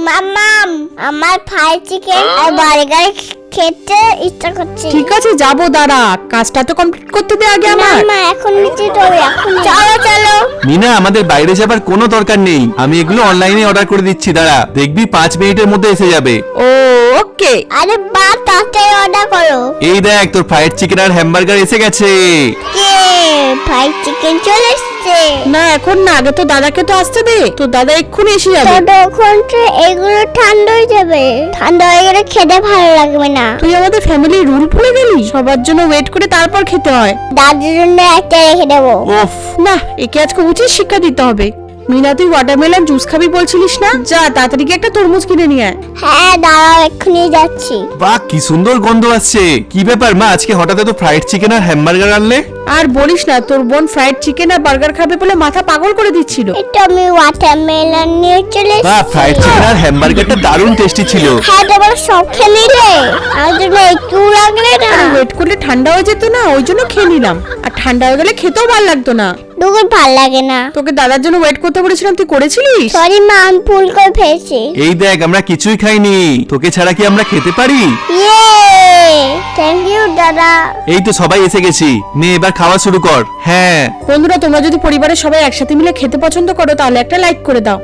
মাম্মাম আমার fried chicken আর burger খেতে ইচ্ছা করছে। ঠিক আছে যাবো, দাঁড়া, কাজটা তো কমপ্লিট করতে দে আগে আমার। মাম্মা এখন নিচে যাবে, এখন চলো চলো। মিনা, আমাদের বাইরে যাবার কোনো দরকার নেই, আমি এগুলো অনলাইনে অর্ডার করে দিচ্ছি, দাঁড়া দেখবি 5 মিনিটের মধ্যে এসে যাবে। ও ওকে। আরে বা তাড়াতাড়ি অর্ডার করো। এই দেখ তোর ফ্রাইড চিকেন আর হ্যামবার্গার এসে গেছে। কে ফ্রাইড চিকেন চলে এসছে? না এখন না, আগে তো দাদাকে তো আসতে দে, তো দাদা এক্ষুনি এসে যাবে। ততক্ষণ তো এগুলো ঠান্ডা হয়ে যাবে, ঠান্ডা হয়ে গেলে খেতে ভালো লাগবে না। তুই আমাদের ফ্যামিলির রুল ভুলে গেলি, সবার জন্য ওয়েট করে তারপর খেতে হয়। দাদির জন্য একটা রেখে দেবো। ওফ, না, একে আজকে উচিত শিক্ষা দিতে হবে। মিনা তুই ওয়াটারমেলন জুস খাবি বলছিলিস না, যা তাড়াতাড়ি গিয়ে একটা তরমুজ কিনে নিয়ে আয়। হ্যাঁ দাঁড়াও, এক্ষুনি যাচ্ছি। বাহ কি সুন্দর গন্ধ আসছে। কি ব্যাপার মা, আজকে হঠাৎ এত ফ্রাইড চিকেন আর হ্যামবার্গার আনলে? আর বলিস না, তোর বোন ফ্রাইড চিকেন আর বার্গার খাবে বলে মাথা পাগল করে দিচ্ছিল। এটা আমি ওয়াটারমেলন নিয়ে চলে বাহ, ফ্রাইড এসেছি। চিকেন আর হ্যামবার্গারটা দারুণ টেস্টি ছিল। হ্যাঁ তোমার সব খেয়ে নিলে, আমার জন্য একটু লাগলে না। ওয়েট করলে ঠান্ডা হয়ে যেত না, ওই জন্য খেয়ে নিলাম। আর ঠান্ডা হয়ে গেলে খেতেও ভালো লাগতো না। দুগুণ ভাল লাগে না। তোকে দাদার জন্য ওয়েট করতে বলেছিলাম, তুই করেছিলিস? সরি মা, আমি ভুল করে ফেলেছি। এই দেখ আমরা কিছুই খাইনি, তোকে ছাড়া কি আমরা খেতে পারি? ইয়ে থ্যাংক ইউ দাদা। এই তো সবাই এসে গেছি, নে এবার খাওয়া শুরু কর। হ্যাঁ বন্ধুরা, তোমরা যদি পরিবারের সবাই একসাথে মিলে খেতে পছন্দ করো তাহলে একটা লাইক করে দাও।